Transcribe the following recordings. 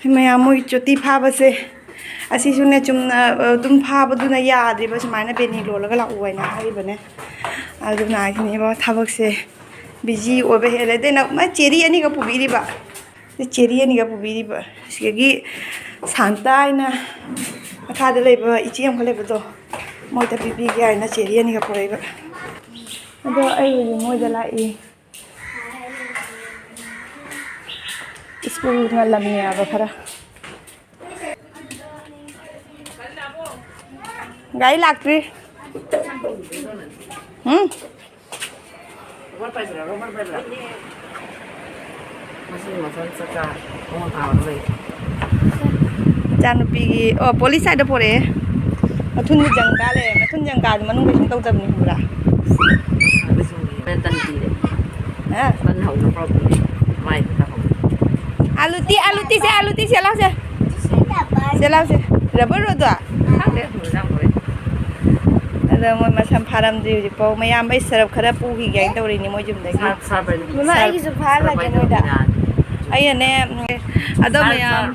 ꯃꯌꯥꯝ ꯃꯣꯏ ꯆꯣꯇꯤ ꯐꯥꯕꯁꯦ ꯑꯁꯤꯁꯨꯅꯦ ꯆꯨꯝꯅ ꯑꯗꯨꯝ ꯐꯥꯕꯗꯨꯅ ꯌꯥꯗ꯭ꯔꯤꯕ ꯁꯨꯃꯥꯏꯅ ꯕꯦꯅꯤ ꯂꯣꯜꯂꯒ ꯂꯥꯛꯎ ꯍꯥꯏꯅ ꯍꯥꯏꯔꯤꯕꯅꯦ ꯑꯗꯨꯅ ꯍꯥꯏꯁꯤꯅꯦꯕ ꯊꯕꯛꯁꯦ ꯕꯤꯖꯤ ꯑꯣꯏꯕ ꯍꯦꯜꯂꯦ ꯑꯗꯩꯅ ꯆꯦꯔꯤ ꯑꯅꯤꯒ ꯄꯨꯕꯤꯔꯤꯕ ꯆꯦꯔꯤ ꯑꯅꯤꯒ ꯄꯨꯕꯤꯔꯤꯕ ꯁꯤꯗꯒꯤ ꯁꯥꯟꯇꯥ ꯍꯥꯏꯅ ꯃꯈꯥꯗ ꯂꯩꯕ ꯏꯆꯦ ꯑꯃꯈꯛ ꯂꯩꯕꯗꯣ ꯃꯣꯏꯗ ꯄꯤꯕꯤꯒꯦ ꯍꯥꯏꯅ ꯆꯦꯔꯤ ꯑꯅꯤꯒ ꯄꯨꯔꯛꯏꯕ ꯑꯗꯣ ꯑꯩ ꯍꯧꯖꯤꯛ ꯃꯣꯏꯗ ꯂꯥꯛꯏ ꯁ꯭ꯀꯨꯜ ꯉꯜꯂꯝꯅꯦꯕ ꯈꯔ ꯒꯥꯔꯤ ꯂꯥꯛꯇ꯭ꯔꯤ ꯏꯆꯥꯅꯨꯄꯤꯒꯤ ꯑꯣ ꯄꯣꯂꯤꯁ ꯁꯥꯏꯗ ꯄꯣꯔꯛꯑꯦ ꯃꯊꯨꯟꯒꯤ ꯖꯪꯀꯥ ꯂꯩꯔꯦ ꯃꯊꯨꯟ ꯖꯪꯀꯥꯗꯤ ꯃꯅꯨꯡ ꯀꯩꯁꯨꯝ ꯇꯧꯗꯕꯅꯤ ꯈꯪꯕ꯭ꯔꯥ आलूती से लाओ से लाओ से रबर रो दो अदा मोय मसम फारम दि जि पौ मयाम बै सरफ खरा पुगी गे तौरिनि मोय जुम दे ममा आई जु फार लागे नोदा अयने अदो मयाम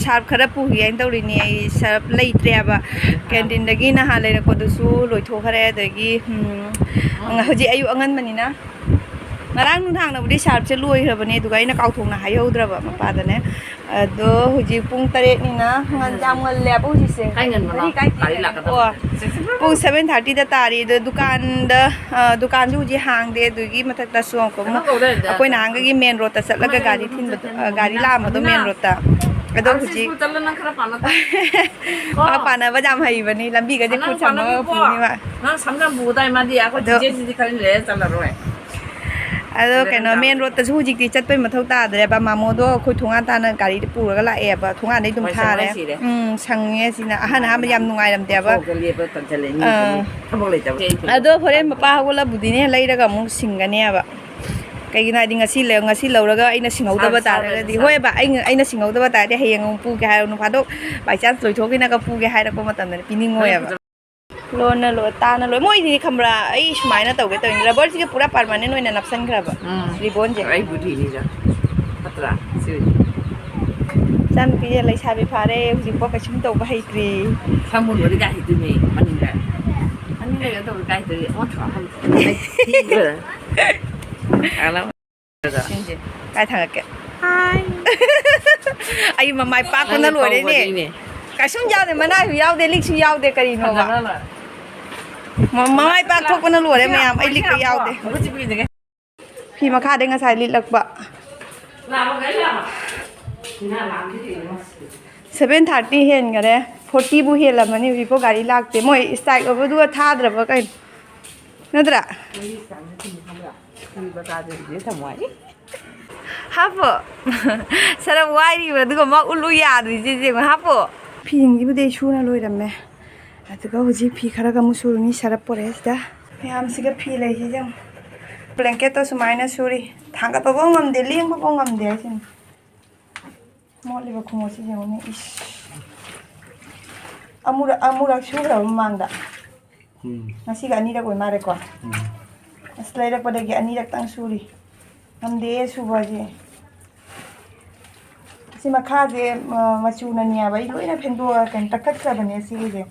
सरफ खरा पुगी गे तौरिनि आई सरफ लेत्रेबा कैंटीन दगी ना हा लेरको दुसु लोइथोखरे दगी हजि अयु अंगन मनिना ngarang nunthang na budi sarp che loi hrabane duga ina kauthong na hayodraba mapadane ado huji pung 8 ni na ngan jam ngal le bu ji se kai ngan ma kai la pung 7:30 da tari do dukan ju ji hang de dugi mathak ta song ko akoi na hang gi main road ta chatlaga gari thin gari la ma do main road ta ado huji pana ba jam hai bani lambi ga je khu cham ma pu ni ma na samjam bu dai ma di akoi je ji khali le chala roi अदो कनो main road तसु हुजिकति चटपै मथौ तादरेबा मामोदो खोइ थोंगा ताना गाड़ी पुरगा लाएबा थोंगा नै दुम थारे संगे सिना अहन हा याम नुंगाइ रमतेबा अदो होरे मपा होला बुदिने लैरगा मु सिंगनेबा कैगिना दि ngasi लौरगा अइना सिंगौदबा तारगदि होयबा अइना सिंगौदबा तारदि हेयंग पुगे हायनु फादो बाइ चान्स लोइथोगिना का पुगे हायरको मतमने पिनिंगोयबा लोना लो ताना लो मोइ नि खमरा आई सुमाइना तौगे तौ रबर सिगे पूरा परमानेंट होइना नप्सन खराब रिबोन जे आई बुधी नि जा पत्रा सि चान पिए लै साबे फारे हुजि प कसिम तौ बहाइत्री सामुन बरि गाहि दुमे मनिगा अनिले तौ गाहि दरि ओ था हम आला सिंजे काय थांगके हाय आई ममाइ पाक कोना लोरे ने कसिम यादे मना यावदे लिक्सु यावदे करिनो बा ममाइ पाक थोकना लोरे मयाम आई लिक यावदे फी मखादे ngasai लिलकबा 7:30 हेन गरे 40 बु हेलमनि बिपो गाड़ी लागते मोय स्ट्राइक ओबो दुआ थाद्रबा कै नद्रा हापो सरा वाइरी बदुगा मा उलु याद्रि जे हापो फिंगी बुदे सुना लोइरमे अदुगा हुजि फी खरागा मुसुरुनि सरप परेसदा याम सिगा फी लैसि जं ब्लैंकेट तो सुमाइना सुरी थांगा तो ngam de leng ko ngam de sin मोलिबा खुमोसि जंगने इस अमुरा सुरा मांगदा ngasi ga ani ra koi mare ko aslai ra pada gi ani ra tang suri ngam de suba je sima kha je machu na nia bai loina phendo kan takak ka bane si je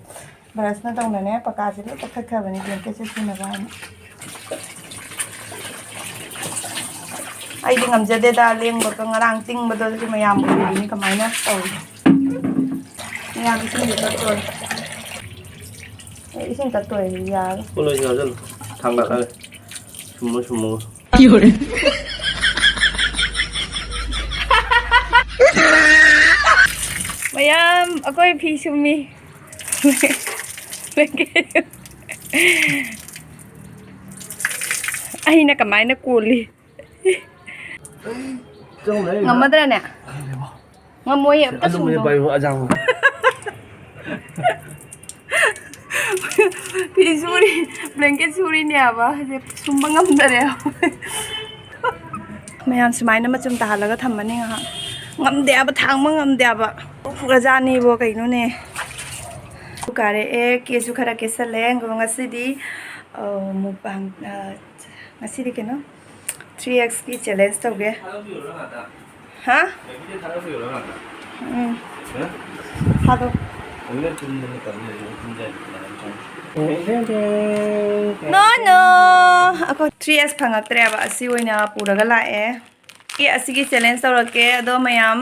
brasna tong na ne paka je takak ka bane gen ke se sina ba ai ding am jade da leng ba ka ngarang ting ba do si mayam bu ni kamai na tau mayam si ni ta toy isin ta toy ya ko lo ja jan thang ba ka sumo yore mayam akoi phi sumi ai na kamai na kuli ngamadra ne ngamoy ta sum no bai ajang phi suri blanket suri ne aba je sumba ngamdare mayam sumaina machum ta halaga thammani ha ngamde aba thangma ngamde aba furajani bo kaino ne kare e kesu khara kesale ngasidi mupang ngasidi keno 3x की challenge तो गए हाँ 하도 원래 듣는 것도 아니에요. 근데 노노 아까 3S ꯐꯪꯉꯛꯇ꯭ꯔꯦꯕ ꯑꯁꯤ ꯑꯣꯏꯅ ꯄꯨꯔꯒ ꯂꯥꯛꯑꯦ ꯑꯁꯤꯒꯤ challenge ꯇꯧꯔꯛꯀꯦ ꯑꯗꯣ ꯃꯌꯥꯝ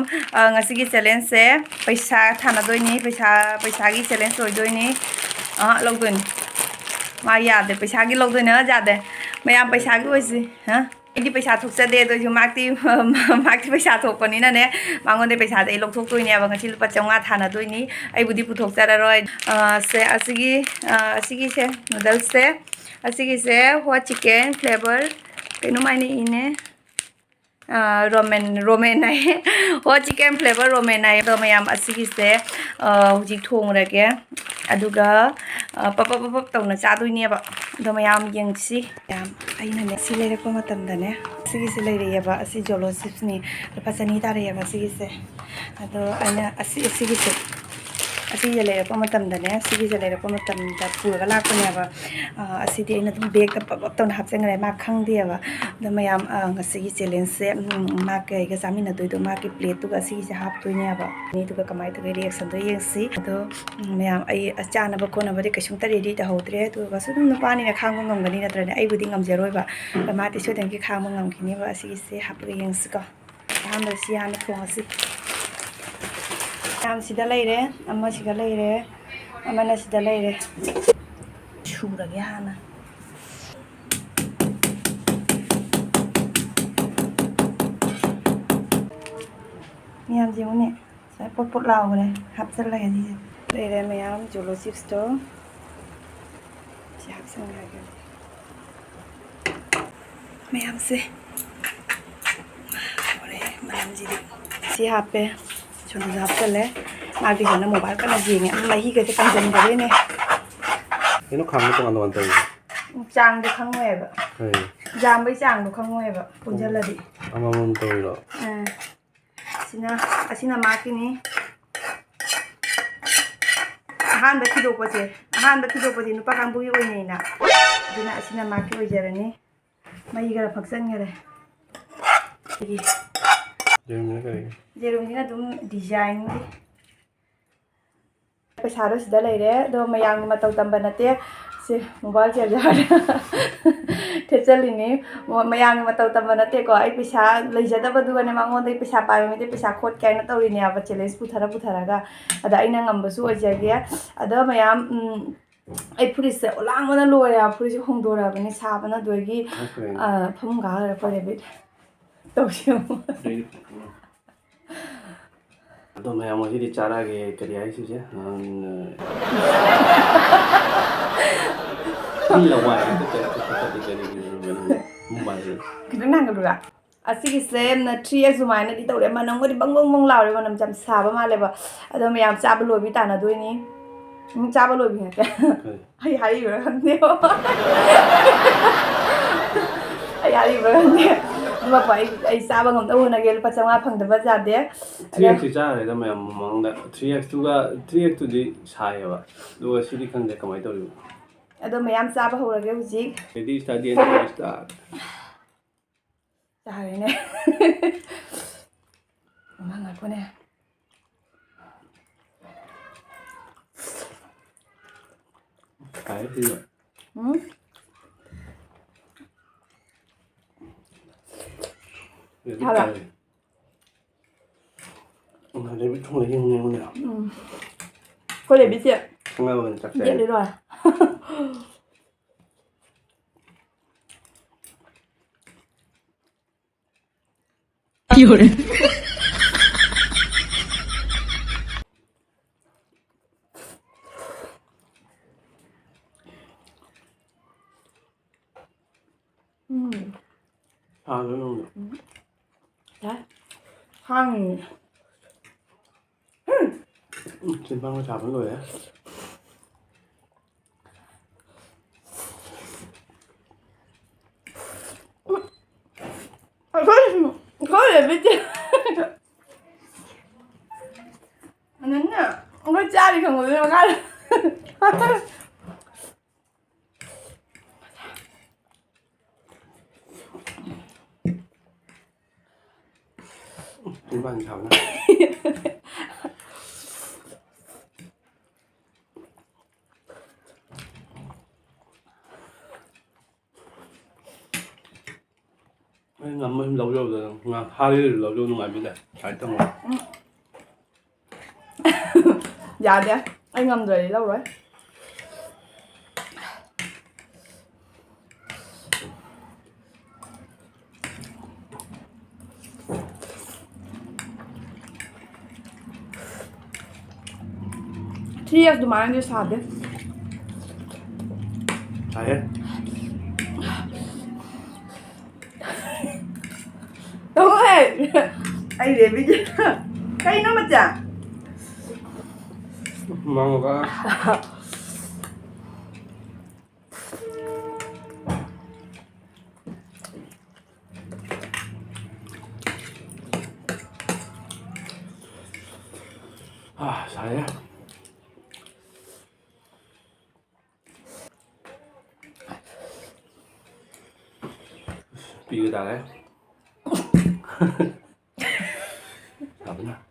ꯉꯁꯤꯒꯤ ꯆꯦꯂꯦꯟꯖꯁꯦ ꯄꯩꯁꯥ ꯊꯥꯅꯗꯣꯏꯅꯤ ꯄꯩꯁꯥꯒꯤ ꯆꯦꯂꯦꯟꯖ ꯑꯣꯏꯗꯣꯏꯅꯤ ꯂꯧꯗꯣꯏꯅꯤ ꯃꯥ ꯌꯥꯗꯦ ꯄꯩꯁꯥꯒꯤ ꯂꯧꯗꯣꯏꯅꯦ ꯌꯥꯗꯦ ꯃꯌꯥꯝ ꯄꯩꯁꯥꯒꯤ ꯑꯣꯏꯁꯤ ꯑꯩꯗꯤ ꯄꯩꯁꯥ ꯊꯣꯛꯆꯗꯦ ꯑꯗꯨꯏꯁꯨ ꯃꯥꯛꯇꯤ ꯄꯩꯁꯥ ꯊꯣꯛꯄꯅꯤꯅꯅꯦ ꯃꯉꯣꯟꯗꯩ ꯄꯩꯁꯥꯗꯤ ꯑꯩ ꯂꯧꯊꯣꯛꯇꯣꯏꯅꯦꯕ ꯉꯁꯤ ꯂꯨꯄꯥ 500 ꯊꯥꯅꯗꯣꯏꯅꯤ ꯑꯩꯕꯨꯗꯤ ꯄꯨꯊꯣꯛꯆꯔꯔꯣꯏ ꯑꯁꯤꯒꯤꯁꯦ ꯅꯨꯗꯜꯁꯁꯦ ꯑꯁꯤꯒꯤꯁꯦ ꯍꯣꯠ ꯆꯤꯀꯟ ꯐ꯭ꯂꯦꯚꯔ ꯀꯩꯅꯣꯃꯥꯏꯅ ꯏꯅꯦ रोमेन है हो चिकन फ्लेवर रोमेन है तो मैं असिगिसे हुजी थोंगरगे अदुगा पप तौना चादोइनेबा अदो मयाम यंगसी याम अइनाने सि लेरको मतमदने सिगिसे लेरेयबा असि जोलो चिप्सनी लुपा 2 तारेयबा सिगिसे अदो अइना असिगिसे असिगे लेरको मतमदने सिगिसे लेरको मतमदा पुरगा लाकोनेबा असिदि अइना दुम बेग पप तौना हापचंगरे मा खंगदेबा अदो मयाम ngasiगी challenge se ma kaiga samina doido ma ki plate tu asigi se hap toineba ni tu kamai tu reaction do yesi ado meyam ai achana ba kona ba de kasum ta ready ta hodre tu ba su dum pani na khang ngam gani na trane ai budi ngam jeroi ba ma ti so den ki khang ngam khini ba asigi se hap ga yensi ko ham da si han thong asi am sida leire amma siga leire amana sida leire chura ge hana ma'am जीवने पट पट लाओगे हाफसन लगे जी ले ma'am जोलो chips तो हाफसन लगे ma'am से ma'am जी सी हापे छोटे हाफसले मार्टी होना मोबाइल का नजींगे मही कैसे कंजन करे ने 이거 강도 동안 동안 떠요. 짱도 खंगोएबा जामबै 짱도 खंगोएबा पुंजलदि 아마몬 떠요. asina makini ahanba thidopase nupa kangbugi oinena aduna asina maki oijarani mai gara phaksan gare jerumina dum design पैसा सिदा लेरे दो मयांग मतौ तंबा नते से मोबाइल चार्जर ठेचलिनी मयांग मतौ तंबा नते को आई पैसा लेजदब दुगने मांगोदे पैसा पाइमे पैसा खोट कायना तौरिने अब चैलेंज पुथरागा अदा आइना ngambsu ओइजागे अदा मयाम आई फुरिसे ओलांगना लोरे फुरिसे होंदोराबने साबना दोगी फमुगा रा परेबे तौसियो तो मैं मुझे चारा के करिया ही सुझे लवाई तो मोबाइल कितना नंगलुगा asigi sem na 3x zumaina di tawre manang ngori bangbang bang laure manam jam saba maleba ado meyam chaba lobi tana doini chaba lobi hate ai hari bra khande ai hari bra khande ma pai ai chaba ngam da hona gel pachanga phangda ba jade 3x चारे तो मैं मंगदा 3x Tuga 3x तो दी साये बा दो सिदी खंदे कमाई तोरियो ado meyam chaba horage huji ready start दी स्टार्ट चारेने mang ngako ne cái gì vậy Sao vậy? Hôm nay biết không lấy nhiều nhiều nào. Có để biết chưa? Không ngờ mình chắc Biết chắn. đấy rồi. Đúng không? Đấy. Hăng. Trên băng nó chạm với người á. Có để biết chưa? Nín à. Ông có cha đi không người đâu cái. Trên băng chạm nó. ꯉꯝꯃ ꯂꯧꯖꯕꯗ ꯉꯥ ꯍꯥꯔꯤꯗꯨ ꯂꯧꯖꯕ ꯅꯨꯡꯉꯥꯏꯕꯅꯦ side ꯇꯧ ꯌꯥꯗꯦ ꯑꯩ ꯉꯝꯗ꯭ꯔꯗꯤ ꯂꯧꯔꯣꯏ three X ꯑꯗꯨꯃꯥꯏꯅꯗꯤ ꯁꯥꯗꯦ ꯁꯥꯏꯍꯦ ꯇꯧꯍꯦ ꯑꯩ ꯔꯦꯕꯤꯗꯤ ꯀꯩꯅꯣ ꯃꯆꯥ ꯃꯥꯡꯉꯒ 사야? 비교다래? 나쁘나?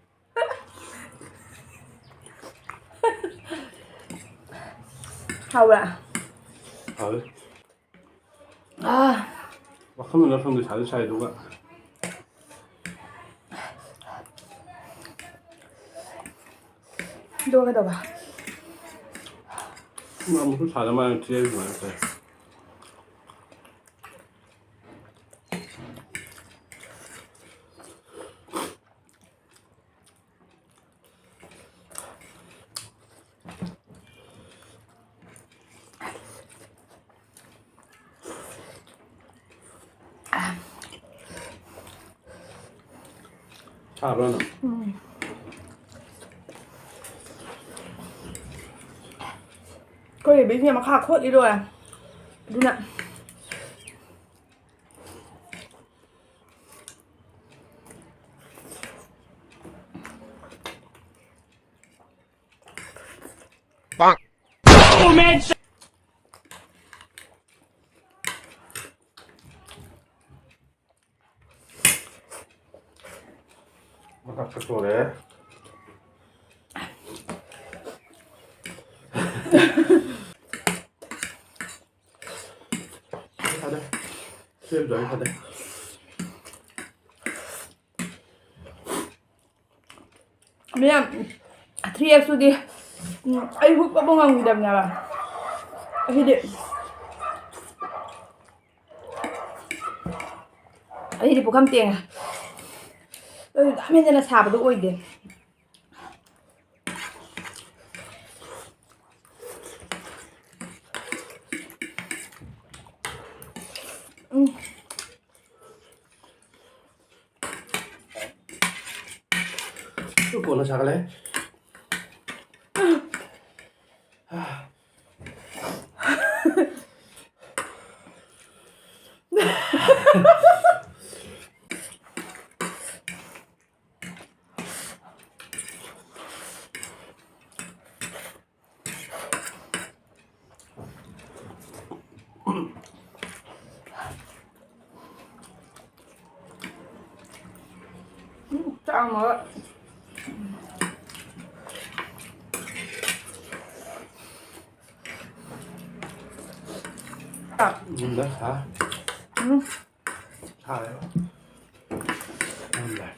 하우야 가을? 아 막 하면 나서도 잘 차이 누가? 너가 넣어봐 나 무슨 사람만 뒤에 좀 할거야 잘하나? có thể biết mà khá khốt đi rồi à đúng ạ 빵! 딱 그래. 하대. 수염도 안 하대. 그냥 3X đi anh hút có bông hồng gì đầm nhà bà khi điện ấy thì bố căm tiền à đã bên đây là xả vào đôi đi 또 뭐나 잘래? sao mà 나 자. 자요. 네.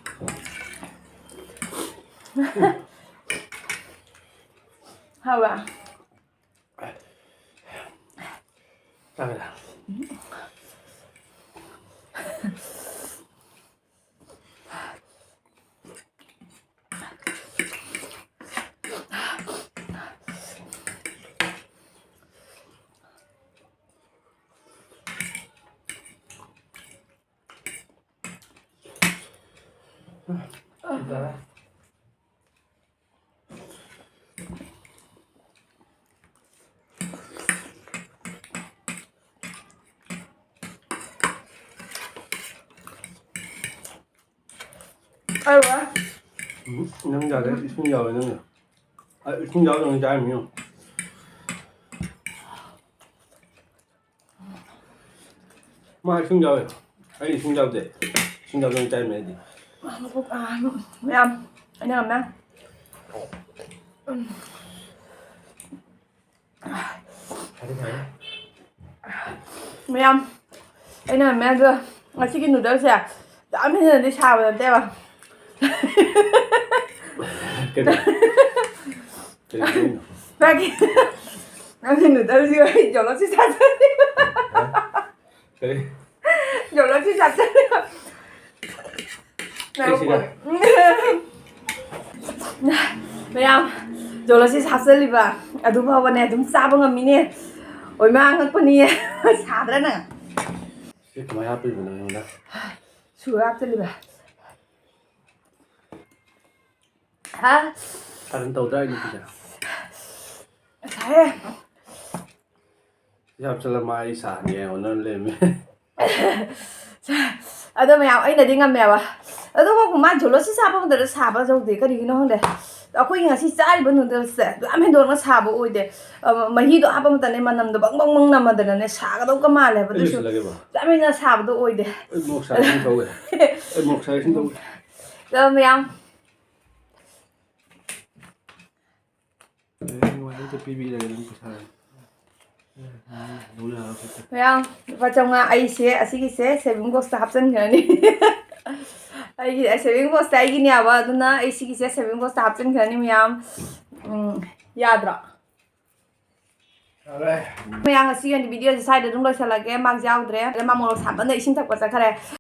hả bà 짜그라. 이따가. ai bà nâng giờ đấy xuống giờ rồi nâng giờ xuống giờ rồi trái mình không mai xuống giờ rồi ấy xuống giờ để xuống giờ rồi trái mình gì mẹ ăn anh làm nè phải đi thấy mẹ ăn anh làm mẹ chưa ꯉꯁꯤꯒꯤ ꯅꯨꯗꯜꯁꯦ ꯌꯥꯝ ꯍꯦꯟꯅꯗꯤ ꯁꯥꯕ ꯅꯠꯇꯦꯕ ꯅꯪꯒꯤ ꯅꯨꯗꯜꯁꯤꯒ ꯖꯣꯂꯣꯁꯤ ꯆꯥꯖꯅꯤꯕ ꯖꯣꯂꯣꯁꯤ ꯆꯥꯖꯅꯤꯕ ꯃꯌꯥꯝ ꯖꯣꯂꯣꯁꯤ ꯍꯥꯞꯆꯜꯂꯤꯕ ꯑꯗꯨ ꯐꯥꯎꯕꯅꯦ ꯑꯗꯨꯝ ꯆꯥꯕ ꯉꯝꯃꯤꯅꯦ ꯑꯣꯏꯃꯥ ꯉꯛꯄꯅꯤꯌꯦ ꯁꯥꯗ꯭ꯔꯥ ꯅꯪ 그만 하필이면 나오나? ꯁꯨꯔ ꯍꯥꯞꯆꯜꯂꯤꯕ ꯍꯥ 다른 떠오다 이거 그냥. 사해 yapsala mai sani onar leme. ꯑꯗꯣ ꯃꯌꯥꯝ ꯑꯩꯅꯗꯤ ꯉꯝꯃꯦꯕ ꯑꯗꯨꯕꯨ ꯃꯥ ꯖꯣꯂꯣꯁꯤ ꯁꯥꯕ ꯃꯇꯝꯗ ꯁꯥꯕ ꯇꯧꯗꯦ ꯀꯔꯤꯒꯤꯅꯣ ꯈꯪꯗꯦ ꯑꯩꯈꯣꯏꯒꯤ ꯉꯁꯤ ꯆꯥꯔꯤꯕ ꯅꯨꯗꯜꯁꯁꯦ ꯌꯥꯝ ꯍꯦꯟꯗꯣꯛꯅ ꯁꯥꯕ ꯑꯣꯏꯗꯦ ꯃꯍꯤꯗꯣ ꯍꯥꯞꯄ ꯃꯇꯝꯗ ꯃꯅꯝꯗꯣ ꯕꯪ ꯕꯪ ꯕꯪ ꯅꯝꯃꯗꯅꯅꯦ ꯁꯥꯒꯗꯧꯒ ꯃꯥꯜꯂꯦꯕ ꯑꯗꯨꯁꯨ ꯌꯥꯝ ꯍꯦꯟꯅ ꯁꯥꯕꯗꯣ ꯑꯣꯏꯗꯦ 목사님 더we. 목사님 더we. ꯑꯗꯣ ꯃꯌꯥꯝ 완전 비비라는 부산. ꯃꯌꯥꯝ ꯂꯨꯄꯥ 500 ꯑꯩꯁꯦ ꯑꯁꯤꯒꯤꯁꯦ ꯁꯦꯚꯤꯡ ꯕꯣꯛꯁꯇ ꯍꯥꯞꯆꯤꯟꯈ꯭ꯔꯅꯤ ꯑꯩꯒꯤ ꯁꯦꯚꯤꯡ ꯕꯣꯛꯁꯇ ꯑꯩꯒꯤꯅꯦꯕ ꯑꯗꯨꯅ ꯑꯩ ꯁꯤꯒꯤꯁꯦ ꯁꯦꯚꯤꯡ ꯕꯣꯛꯁꯇ ꯍꯥꯞꯆꯤꯟꯈ꯭ꯔꯅꯤ ꯃꯌꯥꯝ ꯌꯥꯗ꯭ꯔꯣ ꯃꯌꯥꯝ ꯉꯁꯤꯒꯤ ꯚꯤꯗꯤꯑꯣꯁꯦ ꯁ꯭ꯋꯥꯏꯗ ꯑꯗꯨꯝ ꯂꯣꯏꯁꯤꯜꯂꯒꯦ ꯃꯥꯛꯁ ꯌꯥꯎꯗ꯭ꯔꯦ ꯃꯥ ꯃꯣꯔꯣꯛ ꯁꯥꯕꯅ ꯏꯁꯤꯡ ꯊꯛꯄ ꯆꯠꯈ꯭ꯔꯦ